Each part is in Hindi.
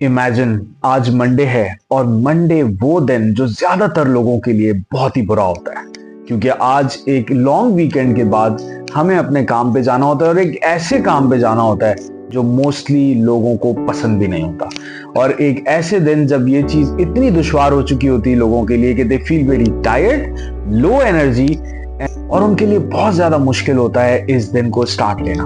इमेजिन आज मंडे है और मंडे वो दिन जो ज्यादातर लोगों के लिए बहुत ही बुरा होता है, क्योंकि आज एक लॉन्ग वीकेंड के बाद हमें अपने काम पे जाना होता है और एक ऐसे काम पे जाना होता है जो मोस्टली लोगों को पसंद भी नहीं होता। और एक ऐसे दिन जब ये चीज इतनी दुश्वार हो चुकी होती है लोगों के लिए कि they feel very tired, low energy, और उनके लिए बहुत ज्यादा मुश्किल होता है इस दिन को स्टार्ट लेना।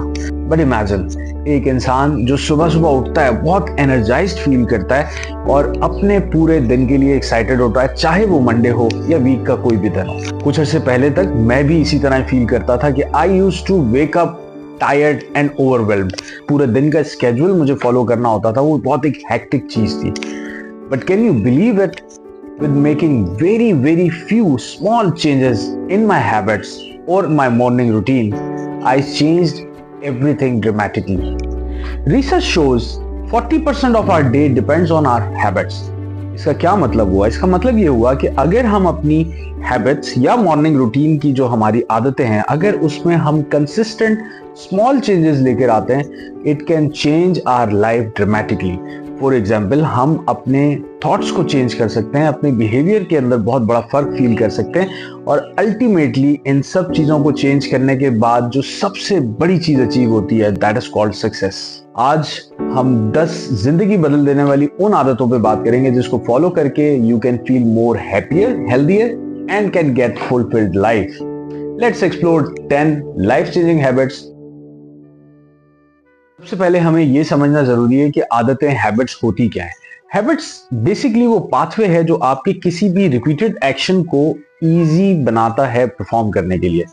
बट इमेजिन एक इंसान जो सुबह सुबह उठता है, बहुत एनर्जाइज्ड फील करता है और अपने पूरे दिन के लिए एक्साइटेड होता है, चाहे वो मंडे हो या वीक का कोई भी दिन हो। कुछ अर्से पहले तक मैं भी इसी तरह फील करता था कि I used to wake up tired and overwhelmed. पूरे दिन का स्केड्यूल मुझे फॉलो करना होता था, वो बहुत एक हेक्टिक चीज थी। But can you believe it, with making very few small changes in my habits or my morning routine, I changed everything dramatically. Research shows 40% of our day depends on our habits. इसका क्या मतलब हुआ? इसका मतलब ये हुआ कि अगर हम अपनी हैबिट्स या मॉर्निंग रूटीन की जो हमारी आदतें हैं, अगर उसमें हम कंसिस्टेंट स्मॉल चेंजेस लेकर आते हैं, it can change our life dramatically. For example, हम अपने थॉट्स को चेंज कर सकते हैं, अपने बिहेवियर के अंदर बहुत बड़ा फर्क फील कर सकते हैं, और अल्टीमेटली इन सब चीजों को चेंज करने के बाद जो सबसे बड़ी चीज अचीव होती है, दैट इज कॉल्ड सक्सेस। आज हम 10 जिंदगी बदल देने वाली उन आदतों पे बात करेंगे जिसको फॉलो करके you can feel more happier, healthier and can get fulfilled life. Let's explore 10 life changing habits. सबसे पहले हमें यह समझना जरूरी है कि आदतें, हैबिट्स होती क्या है। हैबिट्स बेसिकली वो पाथवे है जो आपके किसी भी रिपीटेड एक्शन को इजी बनाता है परफॉर्म करने के लिए।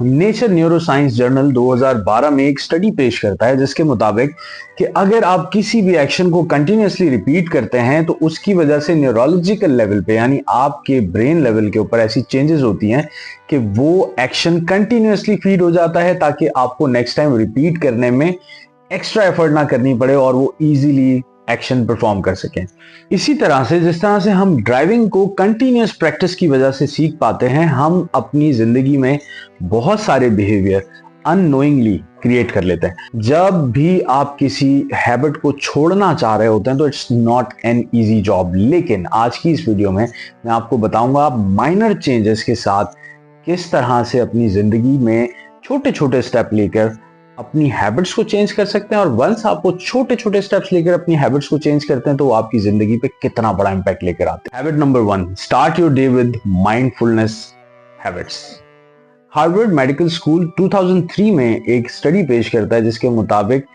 नेचर न्यूरोसाइंस जर्नल 2012 में एक स्टडी पेश करता है जिसके मुताबिक कि अगर आप किसी भी एक्शन को कंटिन्यूअसली रिपीट करते हैं तो उसकी वजह से न्यूरोलॉजिकल लेवल पे, यानी आपके ब्रेन लेवल के ऊपर ऐसी चेंजेस होती हैं कि वो एक्शन कंटिन्यूअसली फीड हो जाता है ताकि आपको नेक्स्ट टाइम रिपीट करने में एक्स्ट्रा एफर्ट ना करनी पड़े और वो इजीली एक्शन परफॉर्म कर सकें। इसी तरह से जिस तरह से हम ड्राइविंग को कंटिन्यूअस प्रैक्टिस की वजह से सीख पाते हैं, हम अपनी जिंदगी में बहुत सारे बिहेवियर अननोइंगली क्रिएट कर लेते हैं। जब भी आप किसी हैबिट को छोड़ना चाह रहे होते हैं तो it's not an easy job. लेकिन आज की इस वीडियो में मैं आपको बताऊंगा माइनर चेंजेस के साथ किस तरह से अपनी जिंदगी में छोटे छोटे स्टेप लेकर अपनी हैबिट्स को चेंज कर सकते हैं। और वंस आप वो छोटे छोटे स्टेप्स लेकर अपनी हैबिट्स को चेंज करते हैं तो वो आपकी जिंदगी पे कितना बड़ा इंपैक्ट लेकर आते हैं। Habit number 1, start your day with mindfulness habits. Harvard medical school 2003 में एक स्टडी पेश करता है जिसके मुताबिक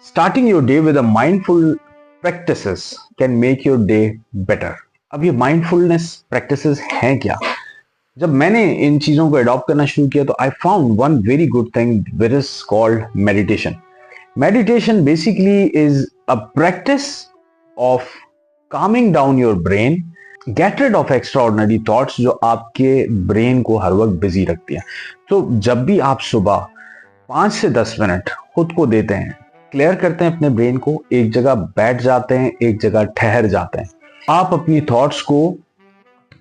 starting your day with a mindful practices can make your day better. अब ये माइंडफुलनेस प्रैक्टिसेस हैं क्या? जब मैंने इन चीजों को अडॉप्ट करना शुरू किया तो I found one very good thing which is called meditation. Meditation basically is a practice of calming down your brain, get rid of extraordinary thoughts जो आपके ब्रेन को हर वक्त बिजी रखती है। तो जब भी आप सुबह 5 से 10 मिनट खुद को देते हैं, क्लियर करते हैं अपने ब्रेन को, एक जगह बैठ जाते हैं, एक जगह ठहर जाते हैं, आप अपनी थॉट्स को,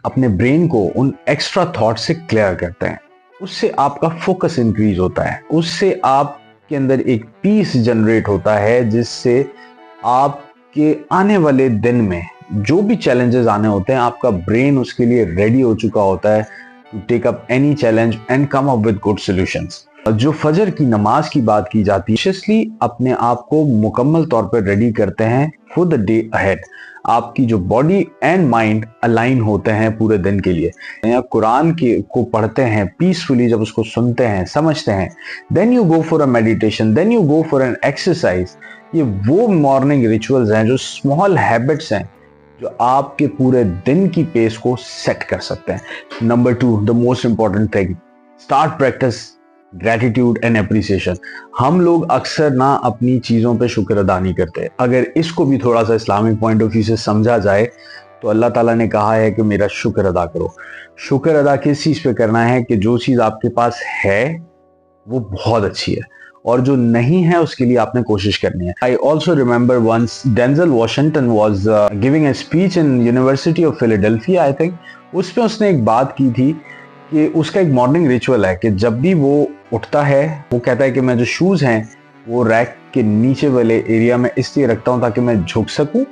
अपने ब्रेन को उन एक्स्ट्रा थॉट से क्लियर करते हैं, उससे आपका फोकस इंक्रीज होता है, उससे आपके अंदर एक पीस जनरेट होता है जिससे आपके आने वाले दिन में जो भी चैलेंजेस आने होते हैं, आपका ब्रेन उसके लिए रेडी हो चुका होता है to take up any challenge and come up with good solutions. जो फजर की नमाज की बात की जाती है, कॉन्शियसली अपने आप को मुकम्मल तौर पर रेडी करते हैं फॉर द डे अहेड। आपकी जो बॉडी एंड माइंड अलाइन होते हैं पूरे दिन के लिए। या कुरान को पढ़ते हैं पीसफुली, जब उसको सुनते हैं, समझते हैं, then you go for a meditation, then you go for an exercise. ये वो मॉर्निंग रिचुअल्स हैं, जो स्मॉल हैबिट्स हैं जो आपके पूरे दिन की पेस को सेट कर सकते हैं। Number 2, the most important thing, start practice gratitude and appreciation. हम लोग अक्सर ना अपनी चीज़ों पे शुक्र अदा नहीं करते। अगर इसको भी थोड़ा सा इस्लामिक पॉइंट ऑफ व्यू से समझा जाए तो अल्लाह ताला ने कहा है कि मेरा शुक्र अदा करो। शुक्र अदा किस चीज़ पे करना है? कि जो चीज़ आपके पास है वो बहुत अच्छी है और जो नहीं है उसके लिए आपने कोशिश करनी है। I also remember once Denzel Washington was giving a speech in University of Philadelphia, I think. उसमें उसने एक बात की थी कि उसका एक मॉर्निंग रिचुअल है कि जब भी वो उठता है वो कहता है कि मैं जो शूज़ हैं वो रैक के नीचे वाले एरिया में इसलिए रखता हूँ ताकि मैं झुक सकूं,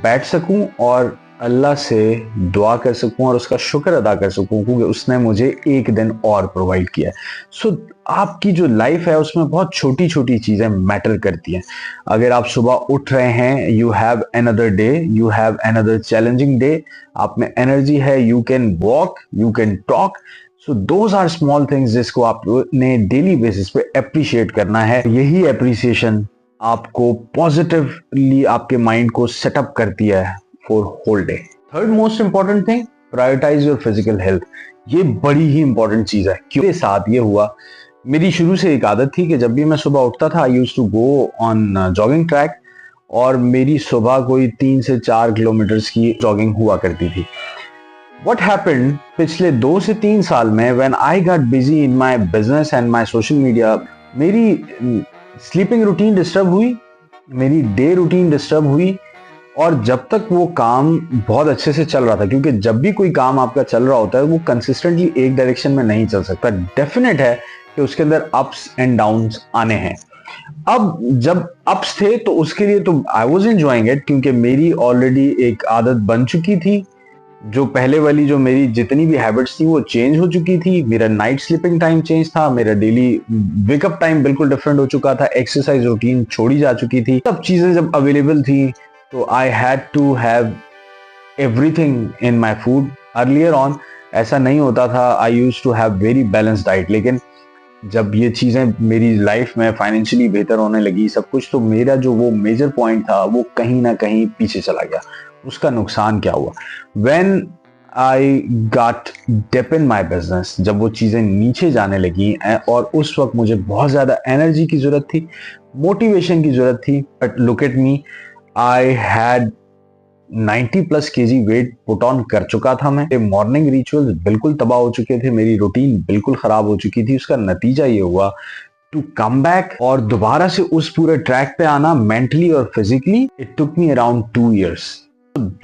बैठ सकूं और अल्लाह से दुआ कर सकूं और उसका शुक्र अदा कर सकूं क्योंकि उसने मुझे एक दिन और प्रोवाइड किया है। सो आपकी जो लाइफ है उसमें बहुत छोटी छोटी चीजें मैटर करती हैं। अगर आप सुबह उठ रहे हैं, you have another day, you have another challenging day, आप में एनर्जी है, you can walk, you can talk. So those are small things जिसको आपने डेली बेसिस पे अप्रिशिएट करना है। यही अप्रिसिएशन आपको पॉजिटिवली आपके माइंड को सेटअप करती है for whole day. Third most important thing, prioritise your physical health. ये बड़ी ही इंपॉर्टेंट चीज है। क्यों साथ ये हुआ, मेरी शुरू से एक आदत थी कि जब भी मैं सुबह उठता था I used to go on jogging track और मेरी सुबह कोई 3 से 4 किलोमीटर्स की जॉगिंग हुआ करती थी। What happened पिछले 2 से 3 साल में when I got busy in my business and my social media, मेरी स्लीपिंग रूटीन डिस्टर्ब हुई, मेरी डे रूटीन डिस्टर्ब हुई और जब तक वो काम बहुत अच्छे से चल रहा था, क्योंकि जब भी कोई काम आपका चल रहा होता है वो कंसिस्टेंटली एक डायरेक्शन में नहीं चल सकता। डेफिनेट है कि उसके अंदर अप्स एंड डाउन्स आने हैं। अब जब अप्स थे तो उसके लिए तो आई वॉज एंजॉइंग इट क्योंकि मेरी ऑलरेडी एक आदत बन चुकी थी। जो पहले वाली जो मेरी जितनी भी हैबिट्स थी वो चेंज हो चुकी थी। मेरा नाइट स्लीपिंग टाइम चेंज था, मेरा डेली वेकअप टाइम बिल्कुल डिफरेंट हो चुका था, एक्सरसाइज रूटीन छोड़ी जा चुकी थी। सब चीजें जब अवेलेबल थी तो I had to have everything in my food. Earlier on ऐसा नहीं होता था, I used to have very balanced diet, लेकिन जब ये चीजें मेरी लाइफ में फाइनेंशियली बेहतर होने लगी सब कुछ, तो मेरा जो वो मेजर पॉइंट था वो कहीं ना कहीं पीछे चला गया। उसका नुकसान क्या हुआ, when I got dip in my business, जब वो चीजें नीचे जाने लगी और उस वक्त मुझे बहुत ज्यादा एनर्जी की जरूरत थी, मोटिवेशन की जरूरत थी, but look at me, I had 90+ kg weight put on कर चुका था। मैं मॉर्निंग रिचुअल्स बिल्कुल तबाह हो चुके थे, मेरी रूटीन बिल्कुल खराब हो चुकी थी। उसका नतीजा ये हुआ टू कम बैक और दोबारा से उस पूरे ट्रैक पे आना मेंटली और physically, it took me around 2 years.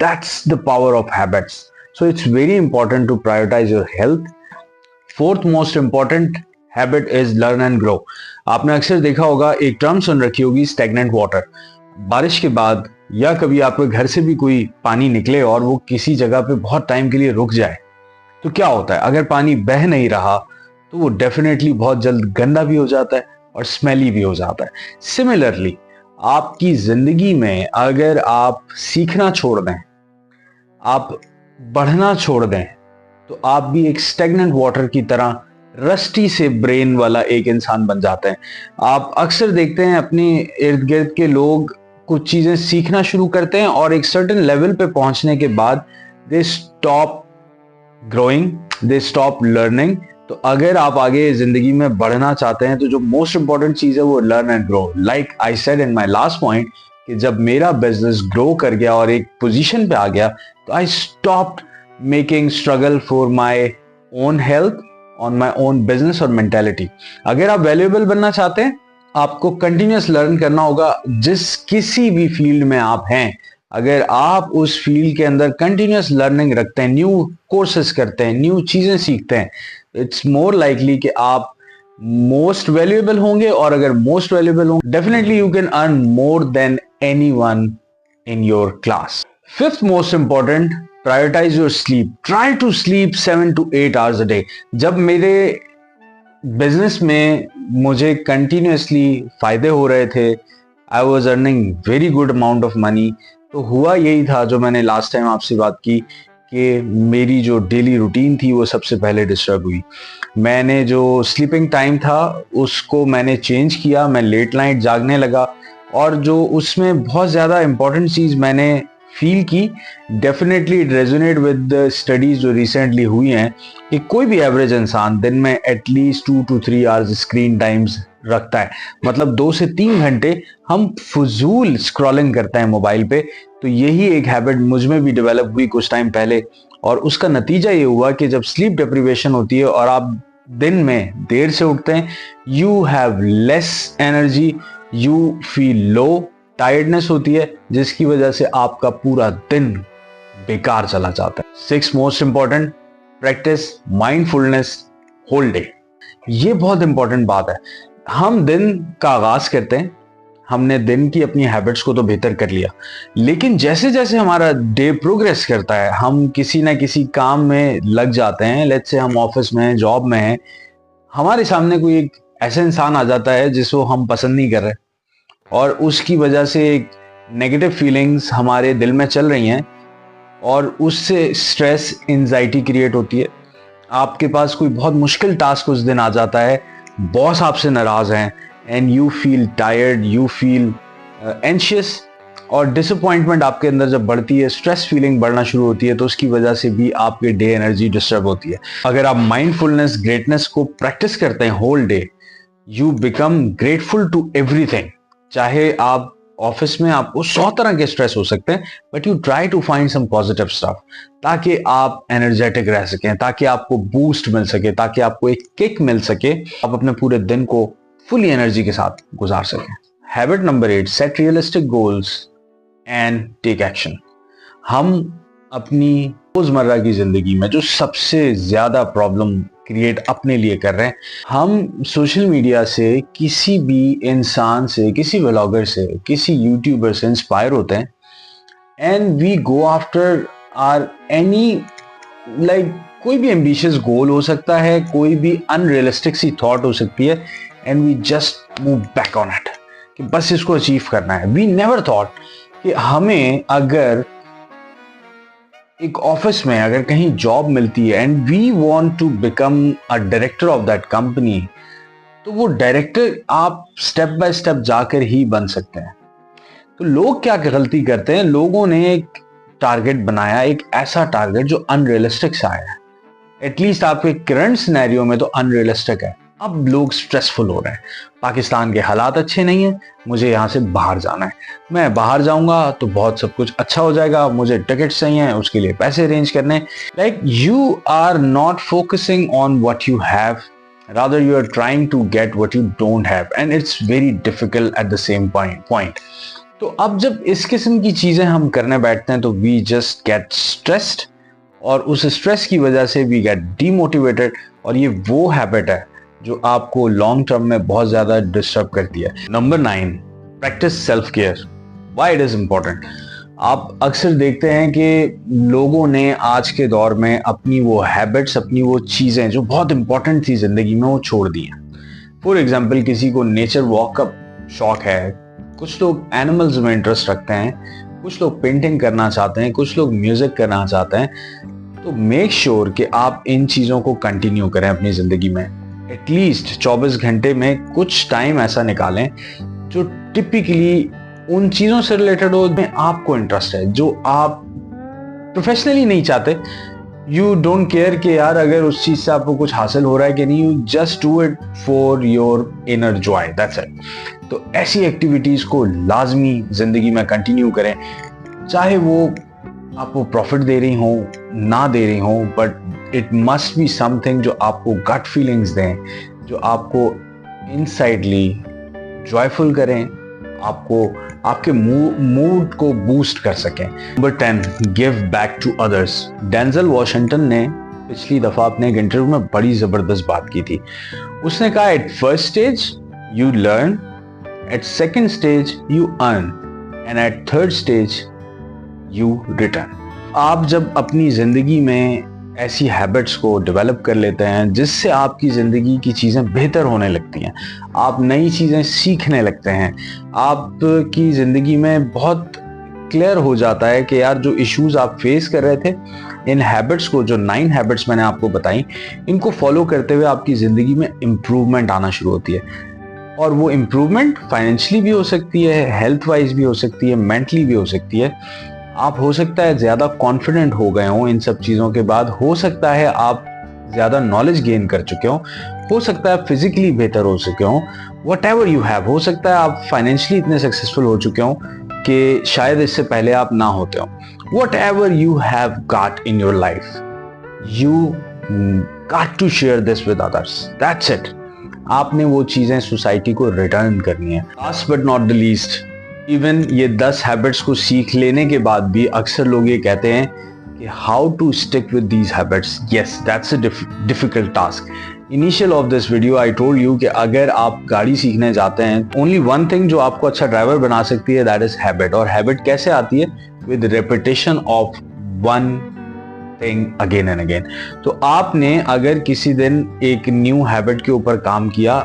That's the power of habits. So it's very important to prioritize your health. Fourth most important habit is learn and grow. आपने अक्सर देखा होगा, एक टर्म सुन रखी होगी, स्टैग्नेंट वाटर। बारिश के बाद या कभी आपके घर से भी कोई पानी निकले और वो किसी जगह पे बहुत टाइम के लिए रुक जाए तो क्या होता है, अगर पानी बह नहीं रहा तो वो डेफिनेटली बहुत जल्द गंदा भी हो जाता है और स्मेली भी हो जाता है। सिमिलरली आपकी जिंदगी में अगर आप सीखना छोड़ दें, आप बढ़ना छोड़ दें, तो आप भी एक स्टैग्नेंट वाटर की तरह रस्टी से ब्रेन वाला एक इंसान बन जाते हैं। आप अक्सर देखते हैं अपने इर्द गिर्द के लोग कुछ चीजें सीखना शुरू करते हैं और एक सर्टेन लेवल पे पहुंचने के बाद they stop growing, they stop learning. तो अगर आप आगे जिंदगी में बढ़ना चाहते हैं तो जो मोस्ट इंपॉर्टेंट चीज है वो learn and grow. Like I said in my last point कि जब मेरा बिजनेस ग्रो कर गया और एक पोजीशन पे आ गया तो I stopped making struggle for my own health, on my own business और मेंटालिटी। अगर आप वैल्यूएबल बनना चाहते हैं आपको कंटिन्यूअस लर्न करना होगा। जिस किसी भी फील्ड में आप हैं, अगर आप उस फील्ड के अंदर कंटिन्यूअस लर्निंग रखते हैं, न्यू कोर्सेज करते हैं, न्यू चीजें सीखते हैं, इट्स मोर लाइकली कि आप मोस्ट वैल्यूएबल होंगे। और अगर मोस्ट वैल्यूएबल होंगे definitely you can earn more than anyone in your class. Fifth most important, prioritise your sleep. Try to sleep 7 to 8 hours a day। जब मेरे बिजनेस में मुझे कंटिन्यूअसली फायदे हो रहे थे, I was earning very good amount of money, तो हुआ यही था जो मैंने लास्ट टाइम आपसे बात की कि मेरी जो डेली रूटीन थी वो सबसे पहले डिस्टर्ब हुई। मैंने जो स्लीपिंग टाइम था उसको मैंने चेंज किया, मैं लेट नाइट जागने लगा और जो उसमें बहुत ज़्यादा इंपॉर्टेंट चीज़ मैंने फील की, definitely it resonate with the studies जो रिसेंटली हुई हैं कि कोई भी एवरेज इंसान दिन में at least 2 to 3 hours screen times रखता है। मतलब 2 से 3 घंटे हम फजूल स्क्रॉलिंग करते हैं मोबाइल पे। तो यही एक हैबिट मुझ में भी डेवलप हुई कुछ टाइम पहले और उसका नतीजा ये हुआ कि जब स्लीप डिप्रीवेशन होती है और आप दिन में देर से उठते हैं, you have less energy, you feel low, tiredness होती है जिसकी वजह से आपका पूरा दिन बेकार चला जाता है। 6 most important, practise mindfulness whole day. ये बहुत इंपॉर्टेंट बात है। हम दिन का आगाज करते हैं, हमने दिन की अपनी हैबिट्स को तो बेहतर कर लिया, लेकिन जैसे जैसे हमारा डे प्रोग्रेस करता है, हम किसी ना किसी काम में लग जाते हैं। लेट्स से हम ऑफिस में हैं, जॉब में हैं, हमारे सामने कोई एक ऐसा इंसान आ जाता है जिसको हम पसंद नहीं कर रहे, और उसकी वजह से एक नेगेटिव फीलिंग्स हमारे दिल में चल रही हैं, और उससे स्ट्रेस, एंजाइटी क्रिएट होती है। आपके पास कोई बहुत मुश्किल टास्क उस दिन आ जाता है, बॉस आपसे नाराज हैं, and you feel tired, you feel anxious, और डिसअपॉइंटमेंट आपके अंदर जब बढ़ती है, स्ट्रेस फीलिंग बढ़ना शुरू होती है, तो उसकी वजह से भी आपके डे एनर्जी डिस्टर्ब होती है। अगर आप माइंडफुलनेस, ग्रेटनेस को प्रैक्टिस करते हैं whole day, you become grateful to everything. चाहे आप ऑफिस में, आपको 100 तरह के स्ट्रेस हो सकते हैं, but you try to find some positive stuff, ताकि आप एनर्जेटिक रह सकें, ताकि आपको बूस्ट मिल सके, ताकि आपको एक किक मिल सके, आप अपने पूरे दिन को फुली एनर्जी के साथ गुजार सकें। Habit number 8, set realistic goals and take action. हम अपनी रोजमर्रा की जिंदगी में जो सबसे ज्यादा प्रॉब्लम क्रिएट अपने लिए कर रहे हैं, हम सोशल मीडिया से, किसी भी इंसान से, किसी व्लॉगर से, किसी यूट्यूबर से इंस्पायर होते हैं, and we go after are any like कोई भी एम्बिशियस गोल हो सकता है, कोई भी अनरियलिस्टिक सी थॉट हो सकती है, and we just move back on it कि बस इसको अचीव करना है। वी नेवर थॉट कि हमें अगर एक ऑफिस में अगर कहीं जॉब मिलती है and we want to become a director of that company, तो वो डायरेक्टर आप स्टेप बाय स्टेप जाकर ही बन सकते हैं। तो लोग क्या गलती करते हैं, लोगों ने एक टारगेट बनाया, एक ऐसा टारगेट जो अनरियलिस्टिक सा है, एटलीस्ट आपके करंट सिनेरियो में तो अनरियलिस्टिक है। अब लोग स्ट्रेसफुल हो रहे हैं, पाकिस्तान के हालात अच्छे नहीं है, मुझे यहाँ से बाहर जाना है, मैं बाहर जाऊंगा तो बहुत सब कुछ अच्छा हो जाएगा, मुझे टिकट्स चाहिए, उसके लिए पैसे अरेंज करने। Like you are not focusing on what you have, rather you are trying to get what you don't have, and it's very difficult at the same point. तो अब जब इस किस्म की चीजें हम करने बैठते हैं तो we just get stressed, और उस स्ट्रेस की वजह से we get demotivated, और ये वो हैबिट है जो आपको लॉन्ग टर्म में बहुत ज्यादा डिस्टर्ब करती है। Number 9, practice self care. Why it is important. आप अक्सर देखते हैं कि लोगों ने आज के दौर में अपनी वो हैबिट्स, अपनी वो चीजें जो बहुत इंपॉर्टेंट थी जिंदगी में, वो छोड़ दी हैं। फॉर एग्जाम्पल, किसी को नेचर वॉक का शौक है, कुछ लोग एनिमल्स में इंटरेस्ट रखते हैं, कुछ लोग पेंटिंग करना चाहते हैं, कुछ लोग म्यूजिक करना चाहते हैं। तो मेक श्योर कि आप इन चीजों को कंटिन्यू करें अपनी जिंदगी में। एटलीस्ट 24 घंटे में कुछ टाइम ऐसा निकालें जो टिपिकली उन चीजों से रिलेटेड हो जिसमें आपको इंटरेस्ट है, जो आप प्रोफेशनली नहीं चाहते। यू डोंट केयर कि यार अगर उस चीज से आपको कुछ हासिल हो रहा है कि नहीं, you just do it for your inner Joy, that's it. तो ऐसी एक्टिविटीज को लाजमी जिंदगी में कंटिन्यू करें, चाहे वो आपको प्रॉफिट दे रही हो, ना दे रही हो, but it must be something जो आपको गट फीलिंग्स दें, जो आपको इनसाइडली जॉयफुल करें, आपको आपके मूड को बूस्ट कर सकें। Number 10, give back to others. Denzel Washington ने पिछली दफा अपने एक इंटरव्यू में बड़ी जबरदस्त बात की थी। उसने कहा, at first stage you learn, at second stage you earn, and at third stage you return. आप जब अपनी जिंदगी में ऐसी हैबिट्स को डेवलप कर लेते हैं जिससे आपकी ज़िंदगी की चीज़ें बेहतर होने लगती हैं, आप नई चीज़ें सीखने लगते हैं, आपकी ज़िंदगी में बहुत क्लियर हो जाता है कि यार जो इश्यूज आप फेस कर रहे थे, इन हैबिट्स को, जो 9 हैबिट्स मैंने आपको बताई, इनको फॉलो करते हुए आपकी ज़िंदगी में इम्प्रूवमेंट आना शुरू होती है। और वो इम्प्रूवमेंट फाइनेंशियली भी हो सकती है, हेल्थ वाइज भी हो सकती है, मेंटली भी हो सकती है। आप हो सकता है ज़्यादा कॉन्फिडेंट हो गए हों इन सब चीज़ों के बाद, हो सकता है आप ज़्यादा नॉलेज गेन कर चुके हो सकता है फिजिकली बेहतर हो चुके हों, वट एवर यू हैव, हो सकता है आप फाइनेंशियली इतने सक्सेसफुल हो चुके हों कि शायद इससे पहले आप ना होते हो। Whatever you have got in your life, you got to share this with others, that's it. आपने वो चीज़ें सोसाइटी को रिटर्न करनी है। Last but not the least, even ये 10 हैबिट्स को सीख लेने के बाद भी अक्सर लोग ये कहते हैं कि how to stick with these habits. Yes, that's a difficult task. Initial of this video I told you कि अगर आप गाड़ी सीखने जाते हैं, ओनली वन थिंग जो आपको अच्छा ड्राइवर बना सकती है, दैट इज हैबिट। और हैबिट कैसे आती है? With repetition of one thing again and again. तो आपने अगर किसी दिन एक न्यू हैबिट के ऊपर काम किया,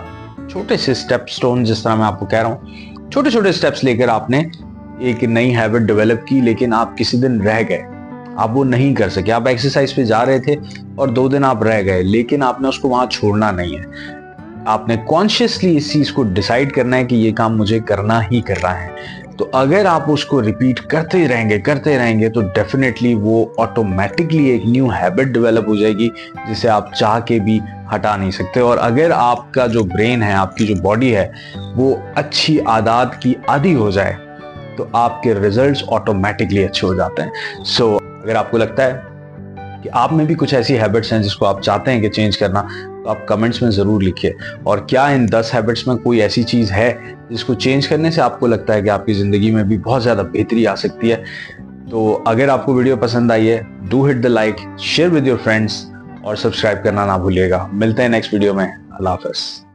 छोटे से स्टेप स्टोन, जिस तरह मैं आपको कह रहा हूं, छोटे छोटे स्टेप्स लेकर आपने एक नई हैबिट डेवलप की, लेकिन आप किसी दिन रह गए, आप वो नहीं कर सके। आप एक्सरसाइज पे जा रहे थे और 2 दिन आप रह गए, लेकिन आपने उसको वहां छोड़ना नहीं है। आपने कॉन्शियसली इस चीज को डिसाइड करना है कि ये काम मुझे करना ही करना है। तो अगर आप उसको रिपीट करते रहेंगे तो डेफिनेटली वो ऑटोमेटिकली एक न्यू हैबिट डेवलप हो जाएगी, जिसे आप चाह के भी हटा नहीं सकते। और अगर आपका जो ब्रेन है, आपकी जो बॉडी है, वो अच्छी आदत की आदी हो जाए, तो आपके रिजल्ट्स ऑटोमेटिकली अच्छे हो जाते हैं। सो अगर आपको लगता है कि आप में भी कुछ ऐसी हैबिट्स हैं जिसको आप चाहते हैं कि चेंज करना, तो आप कमेंट्स में ज़रूर लिखिए। और क्या इन 10 हैबिट्स में कोई ऐसी चीज़ है जिसको चेंज करने से आपको लगता है कि आपकी ज़िंदगी में भी बहुत ज़्यादा बेहतरी आ सकती है? तो अगर आपको वीडियो पसंद आई है, do hit the like, share with your friends और सब्सक्राइब करना ना भूलिएगा। मिलते हैं नेक्स्ट वीडियो में। अल्लाह हाफ़िज़।